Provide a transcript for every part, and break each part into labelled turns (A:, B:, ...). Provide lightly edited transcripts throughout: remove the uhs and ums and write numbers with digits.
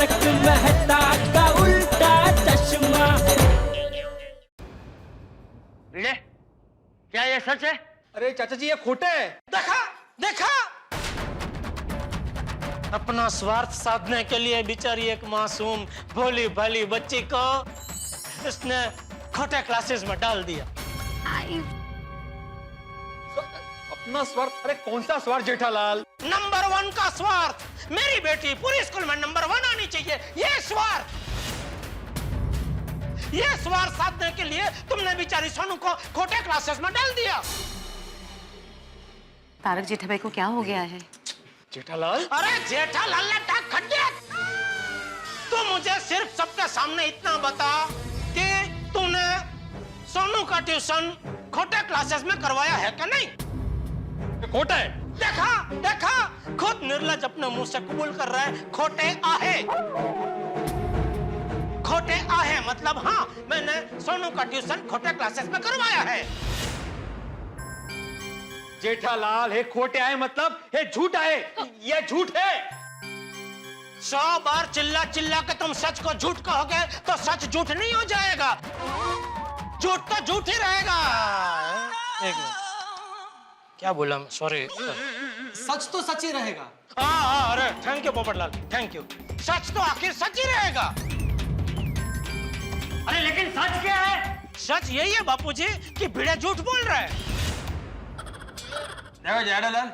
A: तारक मेहता का उल्टा चश्मा।
B: भिड़े, क्या ये सच है?
C: अरे चाचा जी ये खोटे है।
B: देखा देखा, अपना स्वार्थ साधने के लिए बेचारी एक मासूम भोली भाली बच्ची को इसने खोटे क्लासेस में डाल दिया।
C: अपना स्वार्थ? अरे कौन सा स्वार्थ जेठालाल?
B: नंबर 1 का स्वार्थ, मेरी बेटी पूरी स्कूल में नंबर 1 आनी चाहिए, ये स्वार्थ साधने के लिए तुमने बेचारी सोनू को खोटे क्लासेस में डाल दिया।
D: तारक जेठा भाई को क्या हो गया है?
C: जेठालाल?
B: अरे जेठालाल ने टाक खट दिया। तू मुझे सिर्फ सबके सामने इतना बता कि तूने सोनू का ट्यूशन खोटे क्लासेस में करवाया है क्या? नहीं,
C: खोटा है।
B: देखा देखा, खुद निर्लज अपने मुंह से कबूल कर रहा है खोटे आहे। खोटे आहे मतलब हाँ, मैंने सोनू का ट्यूशन खोटे क्लासेस में करवाया है।
C: जेठालाल है खोटे आए मतलब है झूठ आए, ये झूठ है।
B: 100 बार चिल्ला चिल्ला के तुम सच को झूठ कहोगे तो सच झूठ नहीं हो जाएगा, झूठ तो झूठ ही रहेगा। एक मिनट, क्या बोला मैं? सॉरी।
E: सच तो सच ही रहेगा।
B: हाँ, अरे thank you Popatlal, thank you. सच तो आखिर सच ही रहेगा।
A: अरे लेकिन सच क्या है?
B: सच यही है बापूजी कि भिड़े झूठ बोल रहा है।
E: देखो जेठालाल,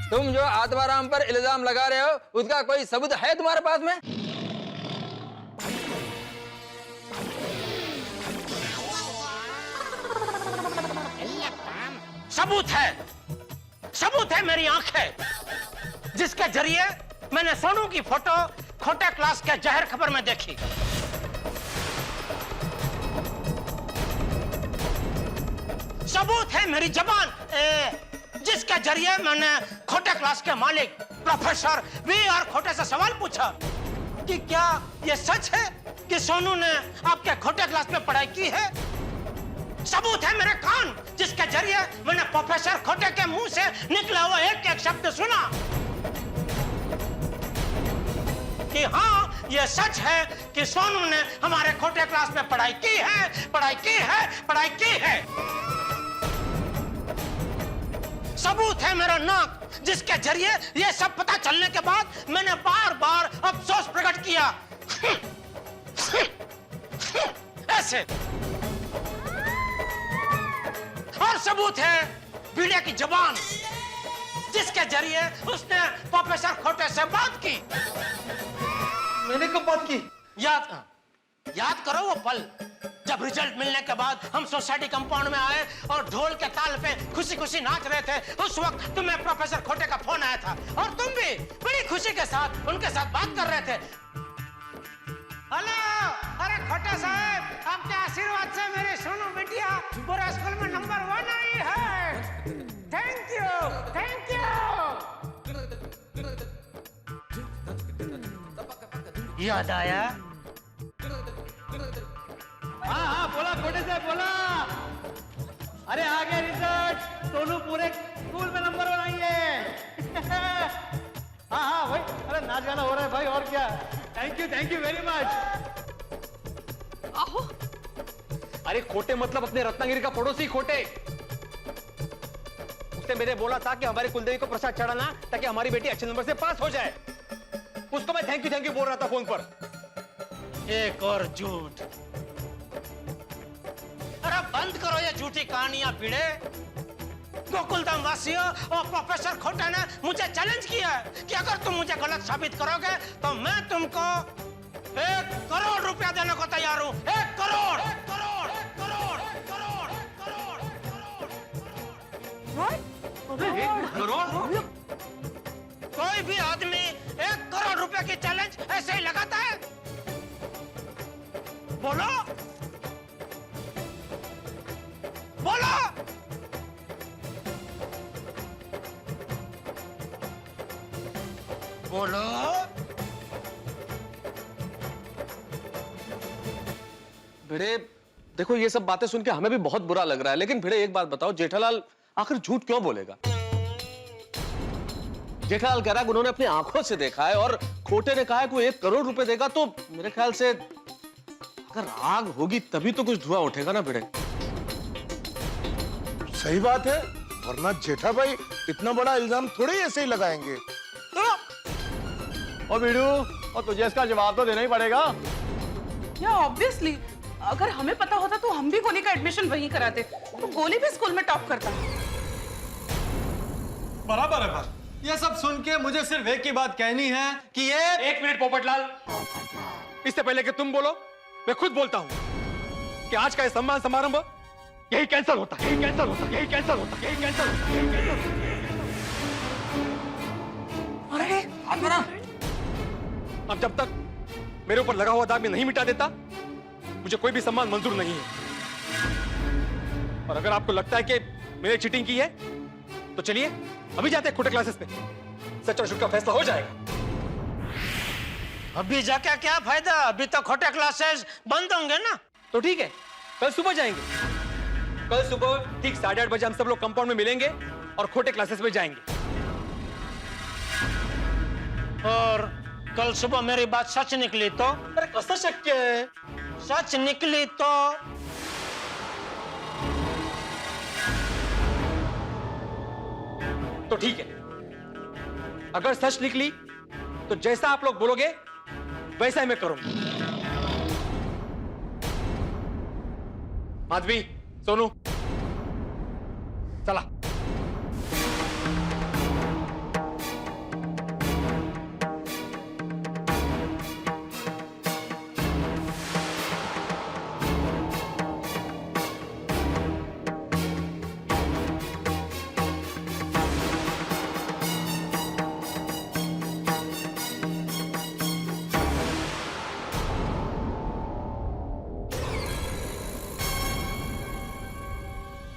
E: तुम जो आत्माराम पर इल्जाम लगा रहे हो उसका कोई सबूत है तुम्हारे पास में?
B: सबूत है मेरी आंखें, जिसके जरिए मैंने सोनू की फोटो खोटे क्लास के जहर खबर में देखी। सबूत है मेरी जबान, जिसके जरिए मैंने खोटे क्लास के मालिक प्रोफेसर वी.आर. खोटे से सवाल पूछा कि क्या यह सच है कि सोनू ने आपके खोटे क्लास में पढ़ाई की है। सबूत है मेरे कान, जिसके जरिए मैंने प्रोफेसर खोटे के मुंह से निकला हुआ एक एक शब्द सुना कि हाँ ये सच है कि सोनू ने हमारे खोटे क्लास में पढ़ाई की है। सबूत है मेरा नाक, जिसके जरिए ये सब पता चलने के बाद मैंने बार बार अफसोस प्रकट किया ऐसे। और सबूत है भिड़े की जबान, जिसके जरिए उसने प्रोफेसर खोटे से बात की।
C: मैंने कब बात की?
B: याद करो वो पल जब रिजल्ट मिलने के बाद हम सोसाइटी कंपाउंड में आए और ढोल के ताल पे खुशी खुशी नाच रहे थे। उस वक्त तुम्हें प्रोफेसर खोटे का फोन आया था और तुम भी बड़ी खुशी के साथ उनके साथ बात कर रहे थे। हेलो, अरे खोटे साहब, आपके आशीर्वाद से मेरी सोनू बिटिया पूरे स्कूल में नंबर 1 आई है। Thank you. याद आया?
C: हाँ बोला खोटे से बोला। अरे आ गया रिजल्ट, सोनू पूरे स्कूल में नंबर 1 आई है। हाँ भाई, अरे नाच गाना हो रहा है भाई, और क्या। Thank you very much.
D: आहो,
C: अरे खोटे मतलब अपने रत्नागिरी का पड़ोसी खोटे। उसने मेरे बोला था कि हमारी कुलदेवी को प्रसाद चढ़ाना ताकि हमारी बेटी अच्छे नंबर से पास हो जाए। उसको मैं थैंक यू बोल रहा था फोन पर।
B: एक और झूठ। अरे बंद करो ये झूठी कहानियां भिड़े। गोकुलधाम वासियों और प्रोफेसर खोटे ने मुझे चैलेंज किया है कि अगर तुम मुझे गलत साबित करोगे तो मैं तुमको 1 करोड़ रुपया देने को तैयार हूं। 1 करोड़। कोई भी आदमी 1 करोड़ रुपए की चैलेंज ऐसे ही लगाता है? बोलो बोलो।
C: भिड़े देखो, ये सब बातें सुन के हमें भी बहुत बुरा लग रहा है, लेकिन भिड़े एक बात बताओ, जेठालाल आखिर झूठ क्यों बोलेगा?
F: जेठालाल कह रहा है कि उन्होंने अपनी आंखों से देखा है और खोटे ने कहा है कि वो 1 करोड़ रुपए देगा, तो मेरे ख्याल से अगर आग होगी तभी तो कुछ धुआं उठेगा ना भिड़े।
G: सही बात है, वरना जेठा भाई इतना बड़ा इल्जाम थोड़े ही ऐसे ही लगाएंगे।
C: और बीड़ू, और तुझे इसका जवाब तो देना ही पड़ेगा।
H: या ऑब्वियसली, अगर हमें पता होता तो हम भी गोली का एडमिशन वहीं कराते, तो गोली भी स्कूल में टॉप करता।
I: बराबर है बस। ये सब सुन के मुझे सिर्फ एक ही बात कहनी है कि ये
J: 1 मिनट पोपटलाल, इससे पहले कि तुम बोलो मैं खुद बोलता हूं कि आज का ये सम्मान समारोह यही कैंसिल होता है, यही कैंसिल होता है, यही कैंसिल होता है, यही कैंसिल होता है, यही कैंसिल होता है।
H: अरे
J: हाथ बना। अब जब तक मेरे ऊपर लगा हुआ दाग मैं नहीं मिटा देता, मुझे कोई भी सम्मान मंजूर नहीं है। और अगर आपको लगता है कि मैंने चीटिंग की है तो चलिए अभी जाते हैं खोटे क्लासेस पे, सच और झूठ का फैसला हो जाएगा।
B: अभी जाके क्या फायदा, अभी तो खोटे क्लासेस बंद होंगे ना।
J: तो ठीक है, कल सुबह जाएंगे। कल सुबह ठीक 8:30 बजे हम सब लोग कंपाउंड में मिलेंगे और खोटे क्लासेस में जाएंगे।
B: और कल सुबह मेरी बात सच निकली तो?
J: अरे कैसा शक्य है?
B: सच निकली तो?
J: तो ठीक है, अगर सच निकली तो जैसा आप लोग बोलोगे वैसा ही मैं करूंगा। माधवी, सोनू, चला।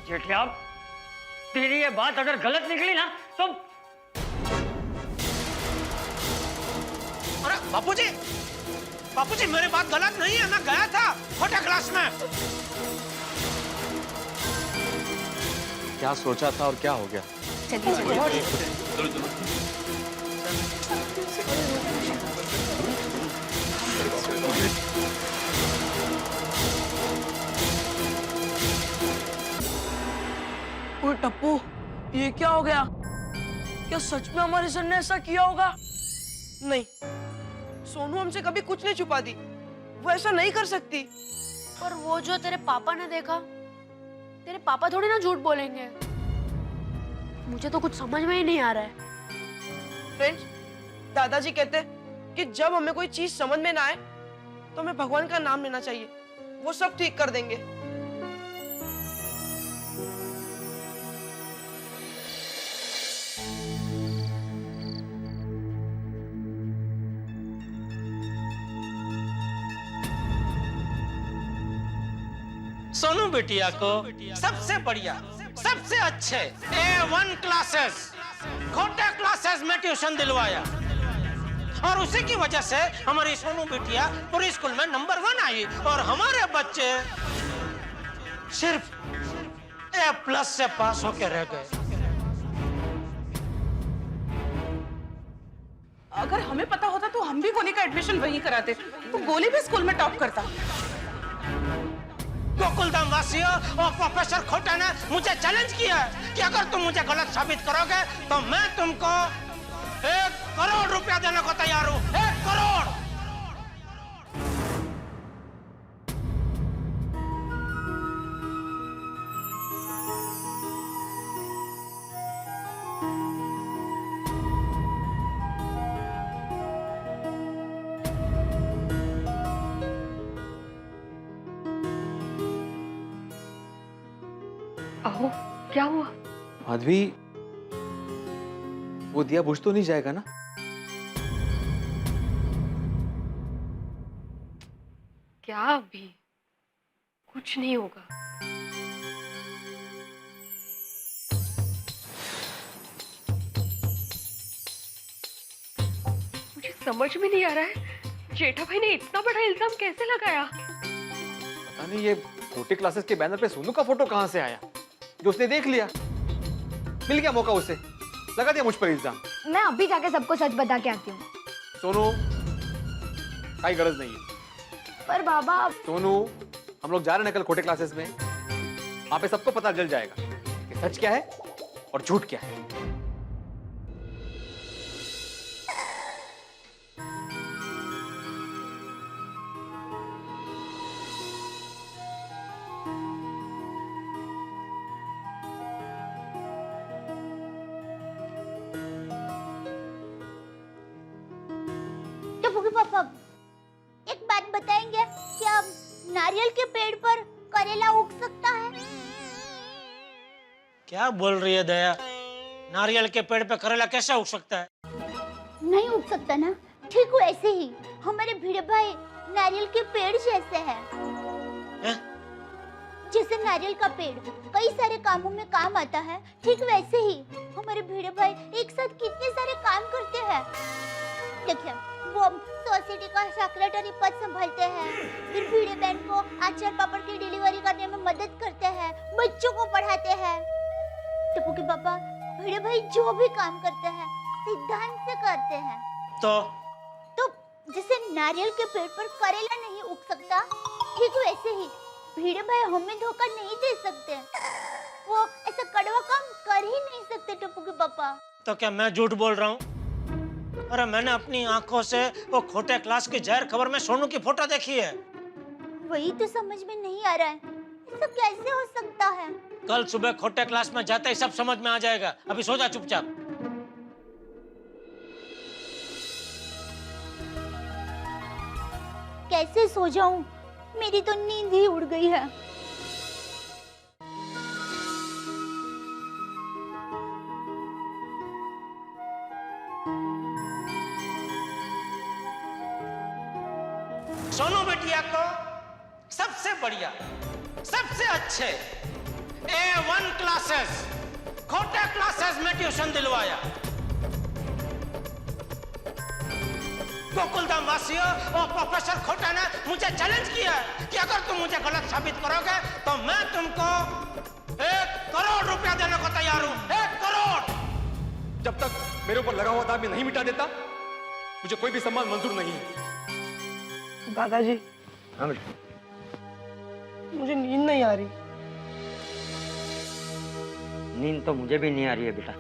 K: जेठिया, तेरी ये बात अगर गलत निकली ना तो
B: अरे बापूजी, बापूजी मेरी बात गलत नहीं है, मैं गया था खोटे क्लास में।
F: क्या सोचा था और क्या हो गया?
D: चलिए चलिए।
K: ओए टप्पू, ये क्या हो गया? क्या सच में हमारे सर ने ऐसा किया होगा?
H: नहीं, सोनू हमसे कभी कुछ नहीं छुपाती, वो ऐसा नहीं कर सकती।
L: पर वो जो तेरे पापा ने देखा, तेरे पापा थोड़ी ना झूठ बोलेंगे। मुझे तो कुछ समझ में ही नहीं आ रहा है।
H: फ्रेंड्स, दादाजी कहते कि जब हमें कोई चीज समझ में ना आए तो हमें भगवान का नाम लेना चाहिए, वो सब ठीक कर देंगे।
B: सोनू बिटिया को सबसे बढ़िया, सबसे अच्छे A1 क्लासेस, खोटे क्लासेस में ट्यूशन दिलवाया और उसी की वजह से हमारी सोनू बिटिया पूरी स्कूल में नंबर 1 आई और हमारे बच्चे सिर्फ A+ से पास होकर रह गए।
H: अगर हमें पता होता तो हम भी गोली का एडमिशन वहीं कराते, तो गोली भी स्कूल में टॉप करता।
B: गोकुलधाम वासियों और प्रोफेसर खोटे ने मुझे चैलेंज किया है कि अगर तुम मुझे गलत साबित करोगे तो मैं तुमको 1 करोड़ रुपया देने को तैयार हूं। 1 करोड़।
D: अहो, क्या हुआ?
E: माधवी, वो दिया बुझ तो नहीं जाएगा ना?
D: क्या अभी? कुछ नहीं होगा। मुझे समझ में नहीं आ रहा है, जेठा भाई ने इतना बड़ा इल्जाम कैसे लगाया?
E: पता नहीं ये खोटे क्लासेस के बैनर पे सोनू का फोटो कहां से आया, जो उसने देख लिया। मिल गया मौका उसे, लगा दिया मुझ पर इल्जाम।
L: मैं अभी जाके सबको सच बता के आती हूँ।
J: सोनू, कोई गरज नहीं है।
L: पर बाबा
J: सोनू, हम लोग जा रहे हैं कल खोटे क्लासेस में। वहां पे सबको पता चल जाएगा कि सच क्या है और झूठ क्या है।
L: पापा एक बात बताएंगे, क्या नारियल के पेड़ पर करेला उग सकता है?
B: क्या बोल रही है दया? नारियल के पेड़ पे करेला कैसे उग सकता है?
L: नहीं उग सकता ना, ठीक वैसे ही हमारे भिड़े भाई नारियल के पेड़ जैसे हैं। जैसे नारियल का पेड़ कई सारे कामों में काम आता है, ठीक वैसे ही हमारे भिड़े भाई एक साथ कितने सारे काम करते हैं। देखिए, वो सोसाइटी का सेक्रेटरी पद संभालते हैं, फिर भिड़े बहन को अचार पापड़ की डिलीवरी करने में मदद करते हैं, बच्चों को पढ़ाते हैं। टप्पू के पापा भिड़े भाई जो भी काम करते हैं सिद्धांत से करते हैं। तो जैसे नारियल के पेड़ पर करेला नहीं उग सकता, ठीक वैसे ही भिड़े भाई हमें धोखा नहीं दे सकते। वो ऐसा कड़वा काम कर ही नहीं सकते टप्पू के पापा।
B: तो क्या मैं झूठ बोल रहा हूँ? अरे मैंने अपनी आंखों से वो खोटे क्लास की जाहिर खबर में सोनू की फोटो देखी है।
L: वही तो समझ में नहीं आ रहा है, ऐसा कैसे हो सकता है?
B: कल सुबह खोटे क्लास में जाते ही सब समझ में आ जाएगा। अभी सो जा चुपचाप।
L: कैसे सो जाऊं? मेरी तो नींद ही उड़ गई है।
B: सोनू बिटिया को सबसे बढ़िया, सबसे अच्छे A1 क्लासेस, खोटे क्लासेस में ट्यूशन दिलवाया। गोकुलधाम वासियों और प्रोफेसर खोटे ने मुझे चैलेंज किया कि अगर तुम मुझे गलत साबित करोगे तो मैं तुमको 1 करोड़ रुपया देने को तैयार हूं। 1 करोड़।
J: जब तक मेरे ऊपर लगा हुआ दाग मैं नहीं मिटा देता, मुझे कोई भी सम्मान मंजूर नहीं है।
H: दादाजी,
E: हाँ बेटा,
H: मुझे नींद नहीं आ रही।
E: नींद तो मुझे भी नहीं आ रही है बेटा।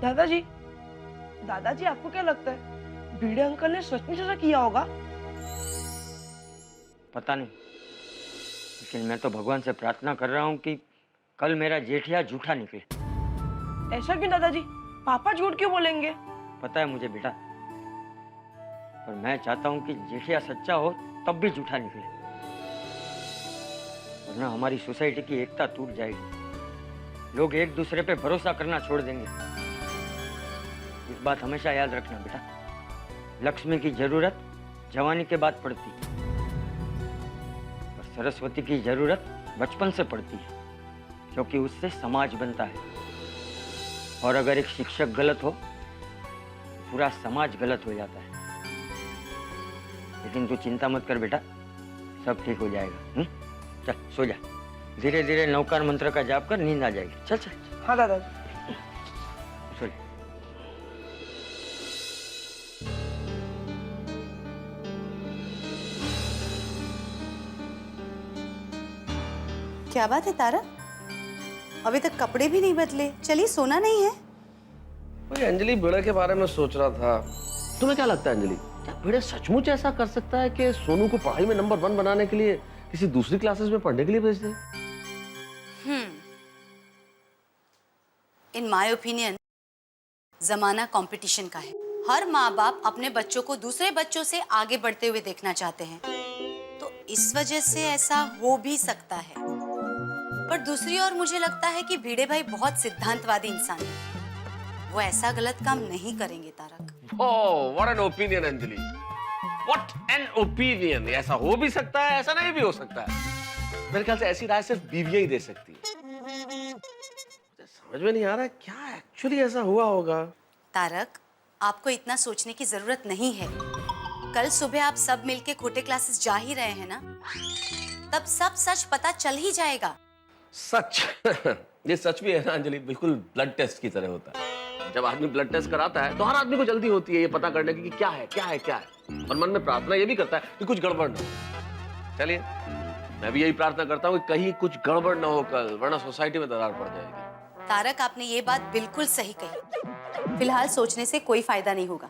H: दादाजी, दादाजी आपको क्या लगता है भिड़े अंकल ने सचमुच ऐसा किया होगा?
E: पता नहीं, लेकिन मैं तो भगवान से प्रार्थना कर रहा हूँ कि कल मेरा जेठिया झूठा निकले।
H: ऐसा क्यों दादाजी? पापा झूठ क्यों बोलेंगे?
E: पता है मुझे बेटा, पर मैं चाहता हूँ कि जेठिया सच्चा हो तब भी झूठा निकले, वरना हमारी सोसाइटी की एकता टूट जाएगी। लोग एक दूसरे पे भरोसा करना छोड़ देंगे। इस बात हमेशा याद रखना बेटा। लक्ष्मी की जरूरत जवानी के बाद पड़ती है और सरस्वती की जरूरत बचपन से पड़ती है, क्योंकि उससे समाज बनता है। और अगर एक शिक्षक गलत हो, पूरा समाज गलत हो जाता है। लेकिन तू चिंता मत कर बेटा, सब ठीक हो जाएगा। चल सो जा, धीरे धीरे नौकार मंत्र का जाप कर, नींद आ जाएगी। चल चल।
H: हाँ दादाजी।
E: सो जा।
M: क्या बात है तारा, अभी तक कपड़े भी नहीं बदले, चलिए सोना नहीं है?
F: अंजलि, भिड़े के बारे में सोच रहा था। तुम्हें क्या लगता है अंजलि, क्या भिड़े सचमुच ऐसा कर सकता है कि सोनू को पढ़ाई में नंबर 1 बनाने के लिए किसी दूसरी क्लासेस में पढ़ने के लिए भेज दे?
M: इन माय ओपिनियन जमाना कंपटीशन का है। हर माँ बाप अपने बच्चों को दूसरे बच्चों से आगे बढ़ते हुए देखना चाहते हैं, तो इस वजह से ऐसा हो भी सकता है। पर दूसरी ओर मुझे लगता है कि भिड़े भाई बहुत सिद्धांतवादी इंसान है, वो ऐसा गलत काम नहीं करेंगे Tarak.
F: Oh, what an opinion Anjali, what an opinion. ऐसा हो भी सकता है, ऐसा नहीं भी हो सकता है। मेरे ख्याल से ऐसी राय सिर्फ बीवियां ही दे सकती है। समझ में नहीं आ रहा है क्या एक्चुअली ऐसा हुआ होगा।
M: तारक, आपको इतना सोचने की जरूरत नहीं है। कल सुबह आप सब मिलके खोटे क्लासेस जा ही रहे हैं ना, तब सब सच पता चल ही जाएगा।
F: सच ये सच भी है ना अंजलि, बिल्कुल ब्लड टेस्ट की तरह होता है। जब आदमी ब्लड टेस्ट कराता है तो हर आदमी को जल्दी होती है ये पता करने की कि क्या है क्या है क्या है, और मन में प्रार्थना ये भी करता है कि कुछ गड़बड़ ना हो। चलिए मैं भी यही प्रार्थना करता हूँ कि कहीं कुछ गड़बड़ ना हो कल, वरना सोसाइटी में दरार पड़ जाएगी।
M: तारक, आपने ये बात बिल्कुल सही कही। फिलहाल सोचने से कोई फायदा नहीं होगा।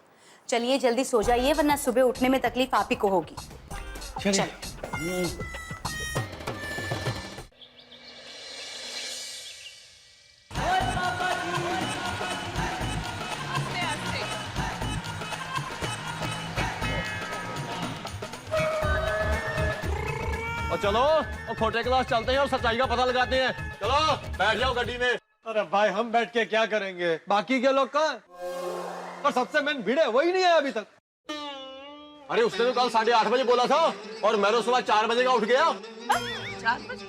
M: चलिए जल्दी सो जाइए, वरना सुबह उठने में तकलीफ आप ही को होगी। चल।
J: और चलो और खोटे क्लास चलते हैं और सच्चाई का पता लगाते हैं। चलो बैठ जाओ गड्डी में।
I: अरे भाई हम बैठ के क्या करेंगे, बाकी के लोग कहाँ? और सबसे मेन भिड़े वही नहीं है अभी तक।
J: अरे उसने तो कल 8:30 बजे बोला था और मैं तो सुबह 4 बजे का उठ गया।
K: 4 बजे?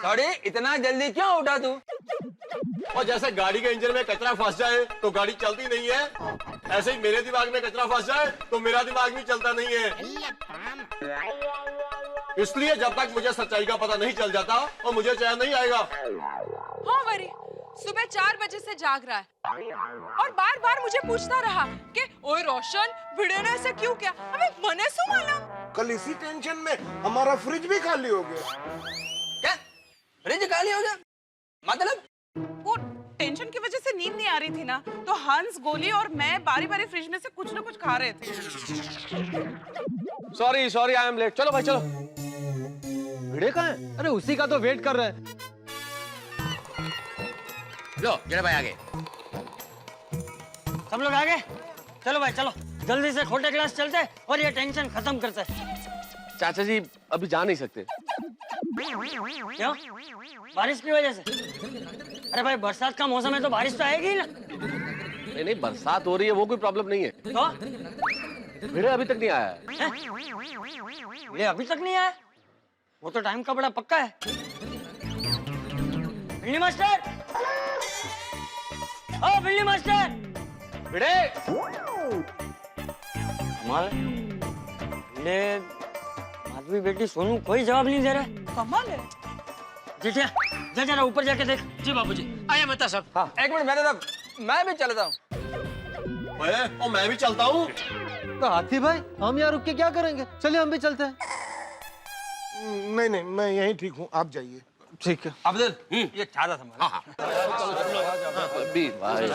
K: सॉरी, इतना जल्दी क्यों उठा तू?
J: और जैसे गाड़ी के इंजन में कचरा फंस जाए तो गाड़ी चलती नहीं है, ऐसे ही मेरे दिमाग में कचरा फंस जाए तो मेरा दिमाग भी चलता नहीं है। इसलिए जब तक मुझे सच्चाई का पता नहीं चल जाता और मुझे चैन नहीं आएगा।
N: हाँ वरी, सुबह 4 बजे से जाग रहा है और बार बार मुझे पूछता रहा कि ओए रोशन, भिड़े ने ऐसा क्यों किया? अबे मने सु मालूम।
G: कल इसी टेंशन में हमारा फ्रिज भी खाली हो गया।
K: क्या फ्रिज खाली हो गया? मतलब
N: वो टेंशन की वजह से नींद नहीं आ रही थी ना, तो हंस, गोली और मैं बारी बारी फ्रिज में से कुछ ना कुछ खा रहे थे।
J: Sorry I am late. चलो भाई चलो।
I: भिड़े कहाँ है? अरे उसी का तो वेट कर रहे हैं।
B: लो जरा भाई आगे।
E: सब लोग आगे चलो भाई, चलो जल्दी से खोटे क्लास चलते हैं और ये टेंशन खत्म करते हैं।
F: चाचा जी अभी जा नहीं सकते।
E: क्यों? बारिश की वजह से? अरे भाई बरसात का मौसम है तो बारिश तो आएगी ही ना।
F: नहीं नहीं, बरसात हो रही है वो कोई प्रॉब्लम नहीं है।
E: तो
F: भिड़े अभी तक नहीं आया है।
E: ये अभी तक नहीं आया? वो तो टाइम का बड़ा पक्का है। बिल्ली मास्टर, ओ बिल्ली मास्टर।
J: भिड़े
E: कमाल है, माधवी बेटी सोनू कोई जवाब नहीं दे रहा।
N: कमाल है।
E: जेठिया जा जरा ऊपर जाके देख।
B: जी बाबूजी। आया मेहता साहब। हाँ।
K: एक मिनट मेरे साहब, मैं भी चलता हूँ।
J: और मैं भी चलता हूँ।
I: तो हाथी भाई हम यहाँ रुक के क्या करेंगे? चलिए हम भी चलते हैं।
G: नहीं नहीं, मैं यहीं ठीक हूँ, आप जाइए।
I: ठीक है।
K: अब्दुल, ये छाता संभाल।
B: हाँ।
F: अभी भाई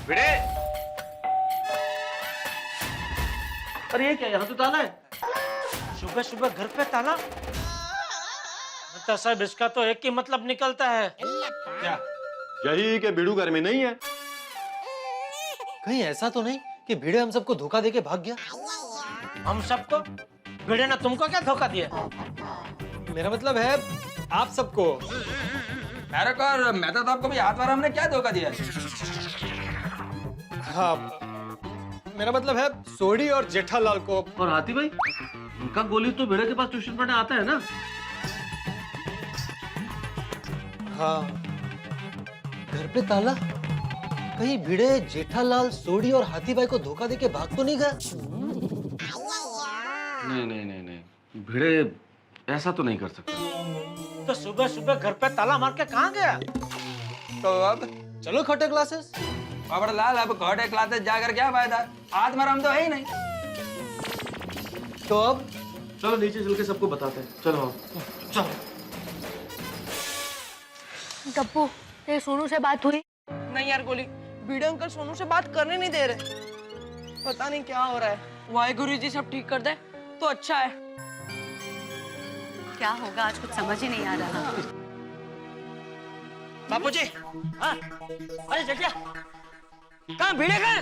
J: भिड़े
C: अरे ये क्या, यहाँ तो ताला है।
B: सुबह सुबह घर पे ताला? साहब इसका तो एक ही मतलब निकलता है।
J: क्या? यही कि बिड़ू घर में नहीं है।
I: कहीं ऐसा तो नहीं कि भिड़े हम सबको धोखा देके भाग गया?
B: हम सबको? भिड़े ने तुमको क्या धोखा दिया?
I: मेरा मतलब है आप सबको।
K: तारक और मेहता साहब को भी हाथ मारा, हमने क्या धोखा दिया?
I: हाँ, मेरा मतलब है सोडी और जेठालाल को।
F: और हाथी भाई, उनका गोली तो भिड़े के पास ट्यूशन पढ़ने आता है ना।
I: हाँ, घर पे ताला? कहीं भिड़े जेठालाल, सोडी और हाथी भाई को धोखा देके भाग तो नहीं गया?
F: नहीं नहीं नहीं नहीं, भिड़े ऐसा तो नहीं कर सकता।
B: तो सुबह सुबह घर पे ताला मार के कहाँ गया?
K: तो अब
I: चलो खोटे क्लासेस।
K: बाबड़ लाल, अब खोटे क्लासेस जाकर क्या फायदा? हाथ मारा हम तो है ही नहीं।
I: तो अब
F: चलो नीचे चल के सबको बताते हैं। चलो
B: चलो।
D: टप्पू, तेरे सोनू से बात हुई?
H: नहीं यार गोली, भिड़े अंकल सोनू से बात करने नहीं दे रहे। पता नहीं क्या हो रहा है।
K: वाहेगुरु जी सब ठीक कर दे तो अच्छा है।
M: क्या होगा आज कुछ समझ ही नहीं आ रहा।
B: बाबूजी।
E: हाँ? अरे जेठिया कहाँ भिड़े गए?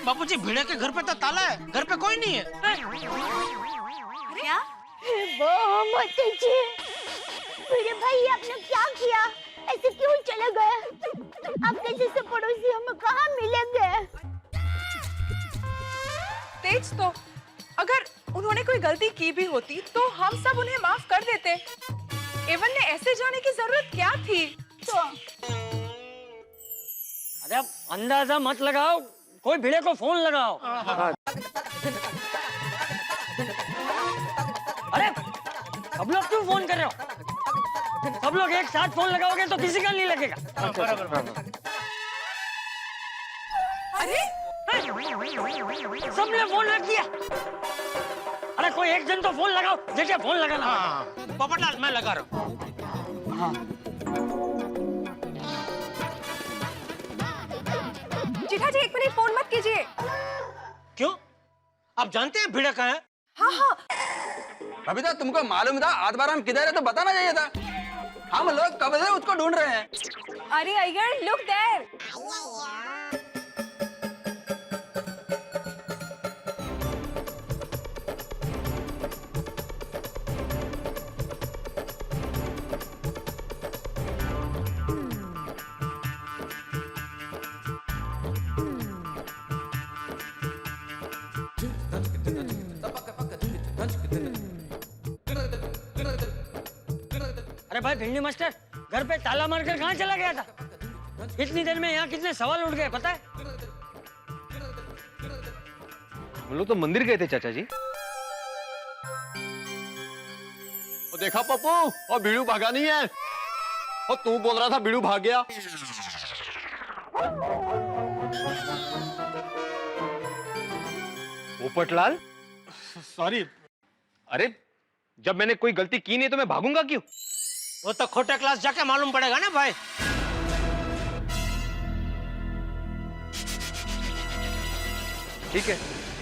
B: बाबूजी भिड़े के घर पे तो ताला है, घर पे कोई नहीं है।
M: क्या?
L: वो मत कीजिए। मेरे भाई आपने क्या किया? ऐसे क्यों चले गए? आपके जैसे पड़ोसी हमें कहाँ मिलेंगे?
N: तेज तो अगर उन्होंने कोई गलती की भी होती तो हम सब उन्हें माफ कर देते। एवन ने ऐसे जाने की जरूरत क्या थी?
L: तो
E: अरे अंदाजा मत लगाओ, कोई भिड़े को फोन लगाओ। अरे अब लोग क्यों फोन कर रहे हो? सब लोग एक साथ फोन लगाओगे तो किसी का नहीं लगेगा।
N: अरे
E: सबने फोन रख दिया। अरे कोई एक जन तो फोन लगाओ, देखिए फोन लगाना।
B: हाँ, पोपटलाल मैं लगा रहा हूँ।
N: जेठा जी 1 मिनट फोन मत कीजिए।
B: क्यों? आप जानते हैं भिड़ा कहाँ है?
N: हाँ हाँ
C: अभी तक तुमको मालूम था, आज बार हम किधर है तो बताना चाहिए था। हम लोग कब से उसको ढूंढ रहे हैं।
N: अरे अय्यर लुक देयर।
E: अरे भाई भिंडी मास्टर, घर पे ताला मारकर कहाँ चला गया था? इतनी देर में यहाँ कितने सवाल उठ गए पता है?
J: हम लोग तो मंदिर गए थे चाचा जी।
C: और देखा पप्पू, और बीड़ू भागा नहीं है। और तू बोल रहा था बीड़ू भाग गया।
J: पोपटलाल सॉरी। अरे जब मैंने कोई गलती की नहीं तो मैं भागूंगा क्यों?
B: वो तो खोटे क्लास जाके मालूम पड़ेगा ना भाई।
J: ठीक है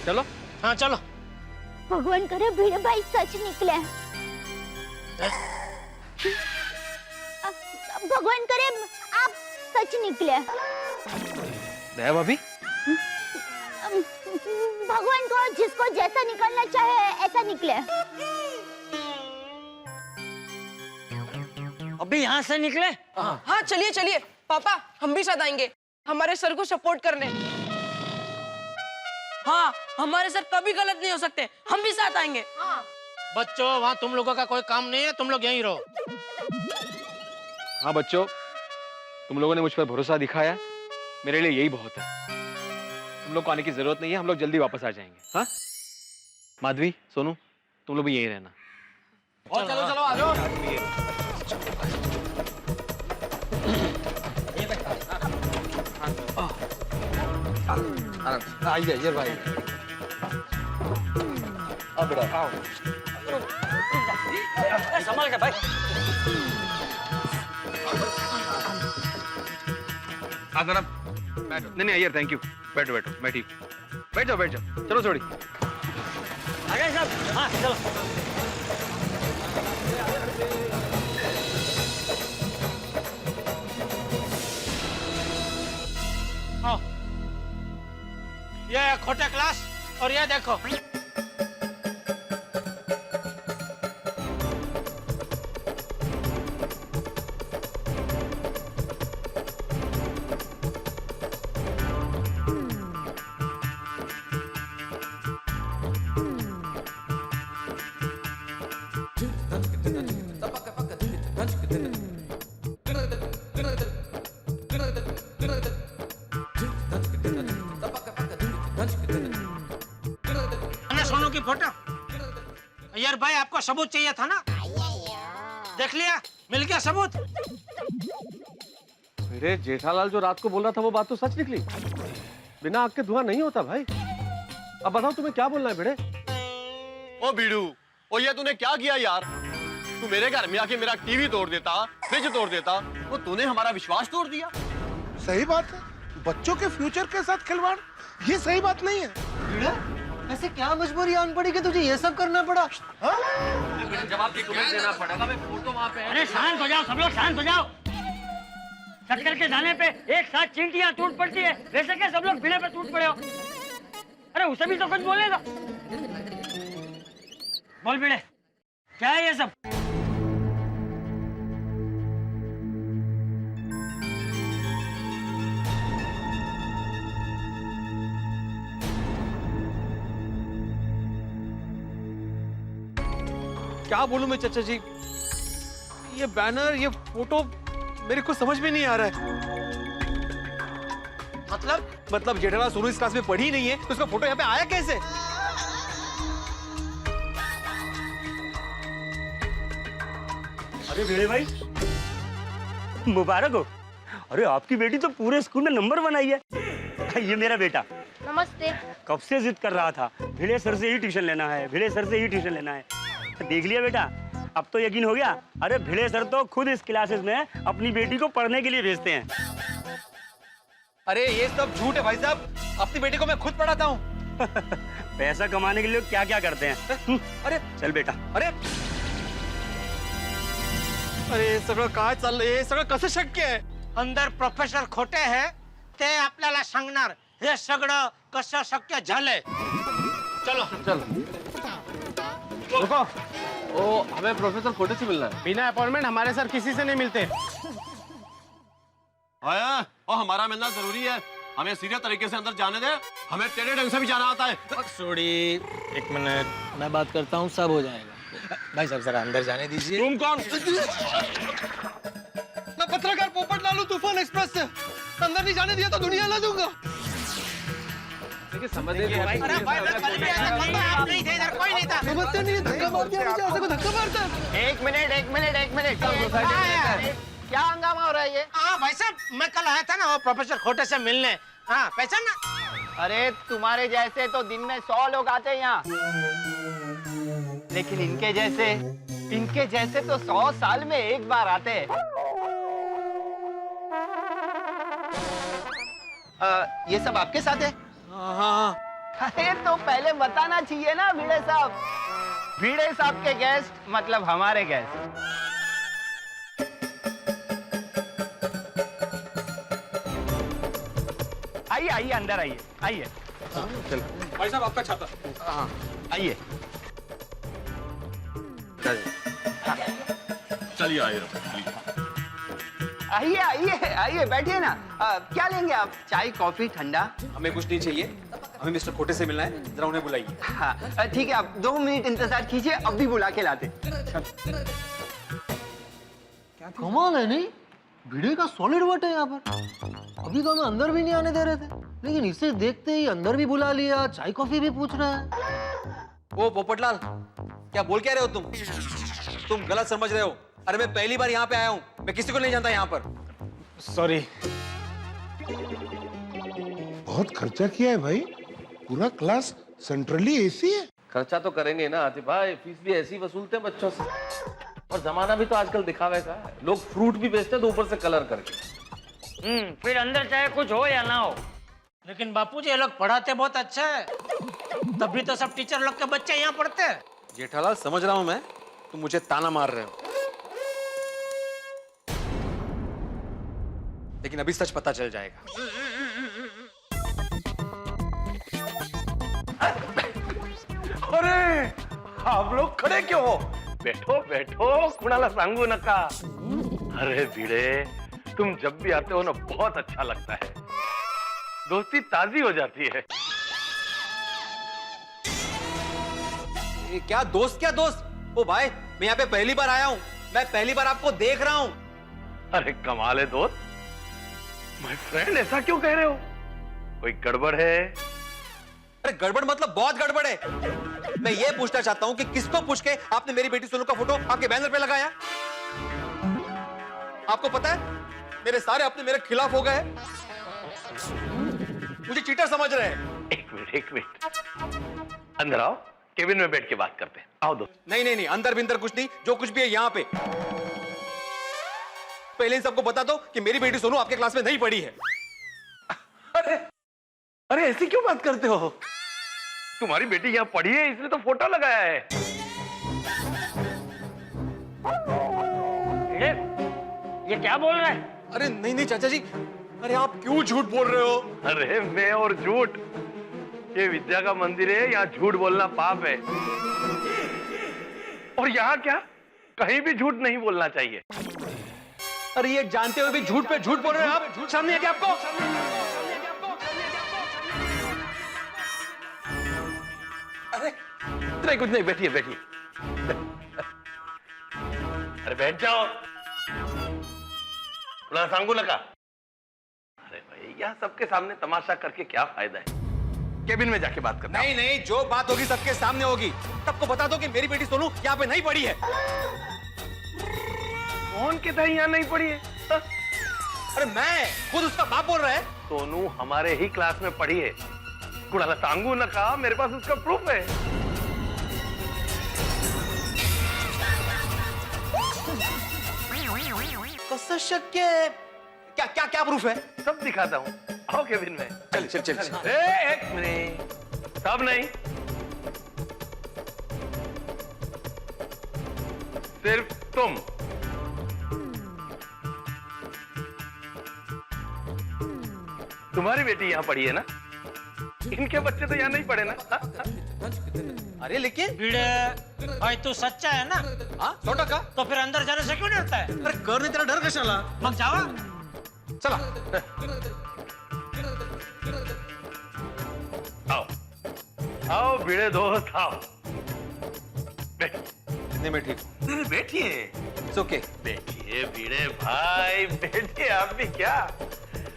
J: चलो।
B: हाँ चलो।
L: भगवान करे भिड़े भाई सच निकले। भगवान करे आप सच निकले।
J: दया भाभी,
L: भगवान को जिसको जैसा निकलना चाहे ऐसा निकले।
E: अभी यहाँ से निकले?
H: हाँ चलिए चलिए पापा, हम भी साथ आएंगे हमारे सर को सपोर्ट करने।
K: हाँ हमारे सर कभी गलत नहीं हो सकते, हम भी साथ आएंगे।
B: बच्चों वहाँ तुम लोगों का कोई काम नहीं है, तुम लोग यहीं रहो।
J: हाँ बच्चों, तुम लोगों ने मुझ पर भरोसा दिखाया, मेरे लिए यही बहुत है। तुम लोग को आने की जरूरत नहीं है, हम लोग जल्दी वापस आ जाएंगे। हाँ माधवी, सोनू, तुम लोग भी यहीं रहना।
C: और चलो चलो आ जाओ। आइए भाई। अब बेटा आओ।
E: संभाल के भाई।
J: जरा बैठो। नहीं अय्यर थैंक यू। बैठो बैठो, मैं ठीक। बैठ जाओ बैठ जाओ। चलो छोड़ी।
E: आ गए साहब? हाँ चलो।
B: आओ। ये है खोटे क्लास और ये देखो। सोनू की फोटो। यार भाई आपको सबूत चाहिए था ना, देख लिया, मिल गया सबूत।
F: मेरे जेठालाल जो रात को बोल रहा था वो बात तो सच निकली। बिना आग के धुआं नहीं होता भाई। अब बताओ तुम्हें क्या बोलना है भिड़े?
C: ओ बीड़ू, ओ ये तूने क्या किया यार? तू मेरे घर में आके मेरा टीवी तोड़ देता, फ्रिज तोड़ देता, वो तूने हमारा विश्वास तोड़ दिया।
G: सही बात है, बच्चों के फ्यूचर के साथ खिलवाड़, ये सही बात नहीं है।
I: ऐसे क्या मजबूरी आन पड़ी कि तुझे ये सब करना पड़ा?
F: जवाब तुम्हें देना पड़ेगा। मैं फोटो वहां पे है।
E: अरे शांत हो जाओ सब लोग, शांत हो जाओ। चक्कर के जाने पे एक साथ चींटियां टूट पड़ती है, वैसे क्या सब लोग भिड़े पे टूट पड़े हो? अरे उसे भी तो कुछ बोलने दो। बोल भिड़े, क्या है ये सब?
J: क्या बोलूं मैं चाचा जी? ये बैनर, ये फोटो मेरे को समझ में नहीं आ रहा है। मतलब जेठालाल सोनू इस क्लास में पढ़ी नहीं है तो उसका फोटो यहाँ पे आया कैसे?
E: अरे भिड़े भाई, मुबारक हो। अरे आपकी बेटी तो पूरे स्कूल में नंबर 1 आई है। ये मेरा बेटा।
L: नमस्ते।
E: कब से जिद कर रहा था, भिड़े सर से ही ट्यूशन लेना है, भिड़े सर से ही ट्यूशन लेना है। देख लिया बेटा, अब तो यकीन हो गया। अरे भिड़े सर तो खुद इस क्लासेस में अपनी बेटी को पढ़ने के लिए भेजते हैं।
C: अरे ये सब झूठ है भाई साहब, अपनी बेटी को मैं खुद पढ़ाता हूँ।
E: पैसा कमाने के लिए क्या क्या करते हैं।
C: अरे
E: चल बेटा।
C: अरे सगळं काय चाललंय, सगळं कसं शक्य आहे?
B: अंदर प्रोफेसर खोटे हैं ते आपल्याला सांगणार हे सगळं कसं शक्य झालंय। चलो
F: चल रुको, ओ हमें प्रोफेसर खोटे से मिलना है।
C: बिना अपॉइंटमेंट हमारे सर किसी से नहीं मिलते।
F: आया, और हमारा मिलना जरूरी है। हमें सीधे तरीके से अंदर जाने दे, हमें तेरे ढंग से भी जाना आता है।
I: सॉरी, एक मिनट, मैं बात करता हूँ, सब हो जाएगा। भाई साहब जरा अंदर जाने दीजिए।
F: तुम कौन?
C: मैं पत्रकार पोपट लालू तूफान एक्सप्रेस से अंदर नहीं जाने दिया तो दुनिया ला दूंगा।
F: समझ नहीं
B: अरे भाई मैं कल भी आया था, कल तो आप नहीं थे, इधर कोई नहीं था।
C: समझते नहीं, धक्का मार दिया मुझे, ऐसे को धक्का मारता है।
H: एक मिनट क्या हंगामा हो रहा है ये?
B: हाँ भाई साहब, मैं कल आया था ना वो प्रोफेसर खोटे से मिलने। हाँ पहचान ना?
H: अरे तुम्हारे जैसे तो दिन में 100 लोग आते हैं यहाँ, लेकिन इनके जैसे तो 100 साल में एक बार आते हैं। ये सब आपके साथ है?
C: हाँ।
H: अरे तो पहले बताना चाहिए ना भिड़े साहब। भिड़े साहब के गेस्ट मतलब हमारे गेस्ट। आइए अंदर आइए।
F: चल
C: भाई साहब आपका छाता।
F: हाँ
H: आइए।
F: चलिए
H: आइए बैठिए ना। क्या लेंगे आप? चाय, कॉफी, ठंडा?
C: हमें कुछ नहीं चाहिए, हमें मिस्टर खोटे से मिलना है, जरा उन्हें बुलाइए।
H: हाँ ठीक है, आप 2 मिनट इंतजार कीजिए, अभी बुला के लाते।
I: कमाल है नहीं, भिड़े का सॉलिड वट है यहाँ पर। अभी तो हमें अंदर भी नहीं आने दे रहे थे, लेकिन इसे देखते ही अंदर भी बुला लिया, चाय कॉफी भी पूछ रहा है।
C: ओ पोपटलाल, क्या बोल क्या रहे हो तुम गलत समझ रहे हो। अरे मैं पहली बार यहाँ पे आया हूँ, मैं किसी को नहीं जानता यहाँ पर।
I: सॉरी।
G: बहुत खर्चा किया है भाई, पूरा क्लास सेंट्रली एसी है।
F: खर्चा तो करेंगे ना आतिफ भाई, फीस भी ऐसी वसूलते हैं बच्चों से। और जमाना भी तो आजकल दिखावे का है, लोग फ्रूट भी बेचते हैं तो ऊपर से कलर करके।
E: फिर अंदर चाहे कुछ हो या ना हो।
B: लेकिन बापूजी ये लोग पढ़ाते बहुत अच्छा है, तभी तो सब टीचर लोग के बच्चे यहाँ पढ़ते हैं।
C: जेठालाल समझ रहा हूँ मैं, तुम मुझे ताना मार रहे हो, लेकिन अभी सच पता चल जाएगा।
F: अरे आप लोग खड़े क्यों हो? बैठो, कुणाला सांगू नका। अरे भिड़े, तुम जब भी आते हो ना बहुत अच्छा लगता है, दोस्ती ताजी हो जाती है।
C: क्या दोस्त? ओ भाई, मैं यहाँ पे पहली बार आया हूँ, मैं पहली बार आपको देख रहा हूँ।
F: अरे कमाल है दोस्त, माय फ्रेंड, ऐसा क्यों कह रहे हो? कोई गड़बड़ है?
C: अरे गड़बड़ मतलब बहुत गड़बड़ है। मैं ये पूछना चाहता हूँ कि किसको पूछ के आपने मेरी बेटी सोनू का फोटो आपके बैनर पे लगाया? आपको पता है मेरे सारे अपने मेरे खिलाफ हो गए, मुझे चीटर समझ रहे हैं।
F: एक मिनट, अंदर आओ, केबिन में बैठ के बात करते हैं। आओ दोस्त।
C: नहीं, अंदर बिंदर कुछ नहीं, जो कुछ भी है यहाँ पे पहले इन सबको बता दो कि मेरी बेटी सोनू आपके क्लास में नहीं पढ़ी है।
F: अरे ऐसी क्यों बात करते हो? तुम्हारी बेटी यहाँ पढ़ी है, इसलिए तो फोटो लगाया है।
E: ये क्या बोल रहा है?
C: अरे नहीं चाचा जी, अरे आप क्यों झूठ बोल रहे हो?
F: अरे मैं और झूठ, ये विद्या का मंदिर है, यहाँ झूठ बोलना पाप है। और यहाँ क्या, कहीं भी झूठ नहीं बोलना चाहिए।
C: अरे ये जानते हुए भी झूठ पे झूठ बोल रहे हो आप? झूठ सामने है क्या आपको?
F: अरे कुछ नहीं, बैठिए। अरे बैठ जाओ, थोड़ा सांगू लगा। अरे भाई, यहाँ सबके सामने तमाशा करके क्या फायदा है? केबिन में जाके बात करना।
C: नहीं, जो बात होगी सबके सामने होगी। सबको बता दो कि मेरी बेटी सोनू यहाँ पे नहीं पढ़ी है।
F: कौन कहता है यहाँ नहीं पढ़ी है?
C: अरे मैं खुद उसका बाप बोल रहा है।
F: सोनू हमारे ही क्लास में पढ़ी है। कुणाला सांगू न कहा, मेरे पास उसका प्रूफ है।
C: कसं शक्य है? क्या क्या क्या प्रूफ है?
F: सब दिखाता हूँ, आओ केबिन में।
C: चल चल चल, चल।
F: एक मिनट, सब नहीं, सिर्फ तुम। तुम्हारी बेटी यहाँ पढ़ी है ना? इनके बच्चे तो यहाँ नहीं पढ़े ना?
C: अरे लेकिन
B: भिड़े भाई तू सच्चा है ना?
C: हाँ 100%।
B: तो फिर अंदर जाने से क्यों डरता है?
C: अरे कर नहीं, तेरा डर कशाला?
B: मग जावा।
C: चला।
F: आओ आओ भिड़े दोस्त, आओ।
C: नहीं मैं ठीक हूँ।
F: बैठिए।
C: It's okay।
F: बैठिए भिड़े भाई, बैठिए आप भी। क्या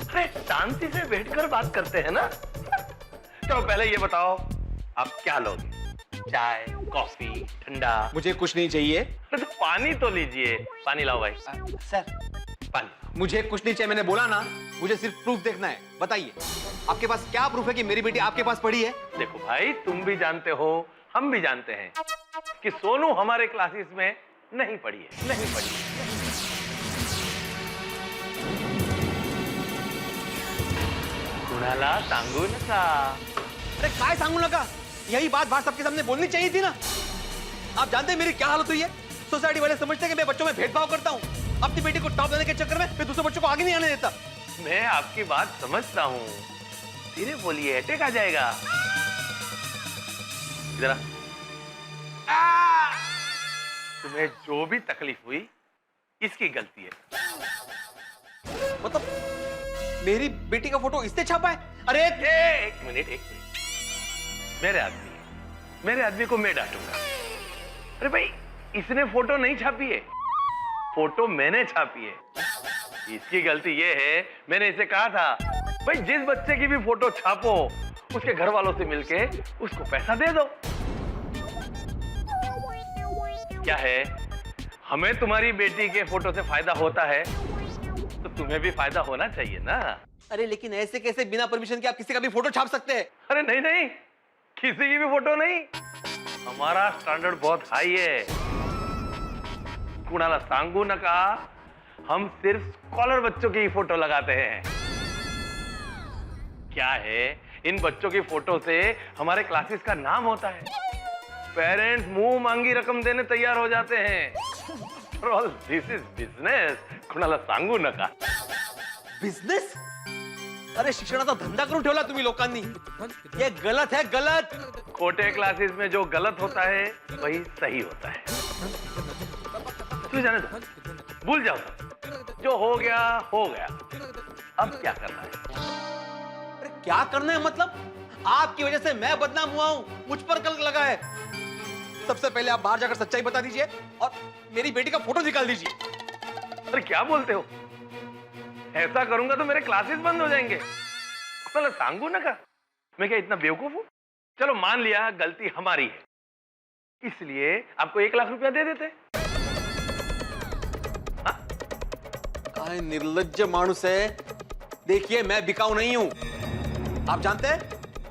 F: अरे शांति से बैठकर बात करते हैं ना। तो पहले ये बताओ, आप क्या लोगे? चाय, कॉफी, ठंडा?
C: मुझे कुछ नहीं चाहिए।
F: तो पानी तो लीजिए। पानी लाओ भाई।
C: सर
F: पानी।
C: मुझे कुछ नहीं चाहिए, मैंने बोला ना। मुझे सिर्फ प्रूफ देखना है। बताइए आपके पास क्या प्रूफ है कि मेरी बेटी आपके पास पढ़ी है?
F: देखो भाई, तुम भी जानते हो, हम भी जानते हैं कि सोनू हमारे क्लासेस में नहीं पढ़ी है, नहीं पढ़ी है। कुणाला सांगू नका।
C: अरे काय सांगू नका? यही बात बाहर सबके सामने बोलनी चाहिए थी ना। आप जानते हैं मेरी क्या हालत हुई है? सोसाइटी वाले समझते हैं कि मैं बच्चों में भेदभाव करता हूँ। अपनी बेटी को टॉप देने के चक्कर में मैं दूसरे बच्चों को आगे नहीं आने देता।
F: मैं आपकी बात समझता हूँ, धीरे बोलिए, अटैक आ जाएगा। इधर आ। तुम्हें जो भी तकलीफ हुई, इसकी गलती है।
C: मतलब मेरी बेटी का फोटो इसने छापा है? अरे
F: एक मिनट। मेरे आदमी को मैं डांटूंगा। अरे भाई, इसने फोटो नहीं छापी है, फोटो मैंने छापी है। इसकी गलती ये है, मैंने इसे कहा था भाई जिस बच्चे की भी फोटो छापो, उसके घर वालों से मिलके उसको पैसा दे दो। क्या है, हमें तुम्हारी बेटी के फोटो से फायदा होता है, तो तुम्हें भी फायदा होना चाहिए ना।
C: अरे लेकिन ऐसे कैसे बिना परमिशन के आप किसी का भी फोटो छाप सकते हैं?
F: अरे नहीं, किसी की भी फोटो नहीं। हमारा स्टैंडर्ड बहुत हाई है। कुणाला सांगू न कहा, हम सिर्फ स्कॉलर बच्चों की ही फोटो लगाते हैं। क्या है, इन बच्चों की फोटो से हमारे क्लासेस का नाम होता है। पेरेंट्स मुंह मांगी रकम देने तैयार हो जाते हैं। This is business. कुणाला सांगू नका।
C: बिजनेस? अरे शिक्षणाचा धंदा करून ठेवला तुम्ही लोकांनी। ये गलत है, गलत।
F: खोटे क्लासेस में जो गलत होता है वही सही होता है। तू जाने दो, भूल जाओ सब। जो हो गया हो गया। अब क्या करना है?
C: अरे क्या करना है मतलब? आपकी वजह से मैं बदनाम हुआ हूं, मुझ पर कलंक लगा है। सबसे पहले आप बाहर जाकर सच्चाई बता दीजिए और मेरी बेटी का फोटो निकाल दीजिए।
F: अरे क्या बोलते हो? ऐसा करूंगा तो मेरे क्लासेस बंद हो जाएंगे। मतलब सांगू ना का, मैं क्या इतना बेवकूफ हूं? चलो मान लिया गलती हमारी है, इसलिए आपको 1 लाख रुपया दे देते।
C: काय निर्लज्ज मानुस है। देखिए मैं बिकाऊ नहीं हूं, आप जानते हैं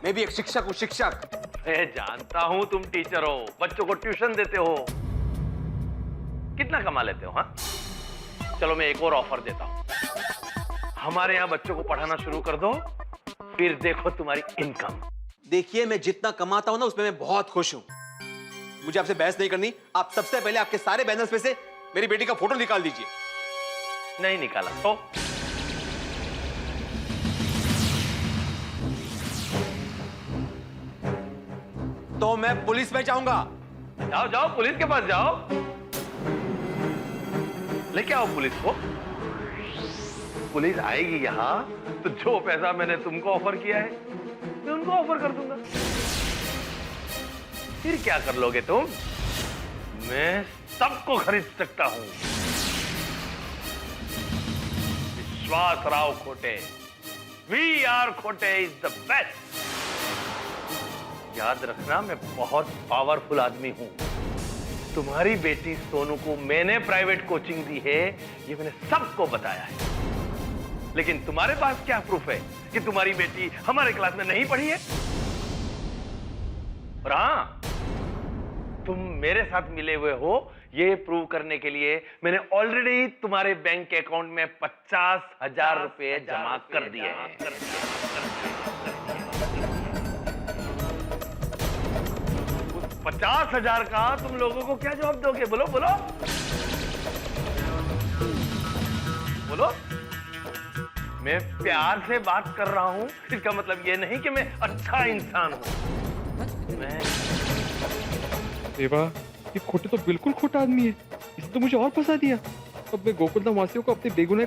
C: मैं भी एक शिक्षक हूं, शिक्षक।
F: मैं जानता हूं तुम टीचर हो, बच्चों को ट्यूशन देते हो। कितना कमा लेते हो? हाँ चलो मैं एक और ऑफर देता हूं, हमारे यहाँ बच्चों को पढ़ाना शुरू कर दो, फिर देखो तुम्हारी इनकम।
C: देखिए मैं जितना कमाता हूं ना उसमें मैं बहुत खुश हूं। मुझे आपसे बहस नहीं करनी। आप सबसे पहले आपके सारे बैनर्स में से मेरी बेटी का फोटो निकाल दीजिए।
F: नहीं निकाला
C: तो मैं पुलिस में जाऊंगा।
F: जाओ जाओ पुलिस के पास जाओ, लेके आओ पुलिस को। पुलिस आएगी यहाँ तो जो पैसा मैंने तुमको ऑफर किया है मैं उनको ऑफर कर दूंगा। फिर क्या कर लोगे तुम? मैं सबको खरीद सकता हूं। विश्वास राव खोटे, वी आर खोटे इज द बेस्ट। याद रखना मैं बहुत पावरफुल आदमी हूं। तुम्हारी बेटी सोनू को मैंने प्राइवेट कोचिंग दी है, ये मैंने सबको बताया है। लेकिन तुम्हारे पास क्या प्रूफ है कि तुम्हारी बेटी हमारे क्लास में नहीं पढ़ी है? और हाँ, तुम मेरे साथ मिले हुए हो ये प्रूव करने के लिए मैंने ऑलरेडी तुम्हारे बैंक अकाउंट में 50,000 रुपए जमा कर दिए हैं। 50,000 का तुम लोगों को क्या जवाब दोगे? बोलो बोलो बोलो। मैं प्यार से बात कर रहा हूं, इसका मतलब ये नहीं कि मैं अच्छा इंसान हूं। मैं
J: देवा, ये खोटे तो बिल्कुल खोटा आदमी है। इसने तो मुझे और फंसा दिया। अब मैं गोकुलधाम वासियों को अपने बेगुनाह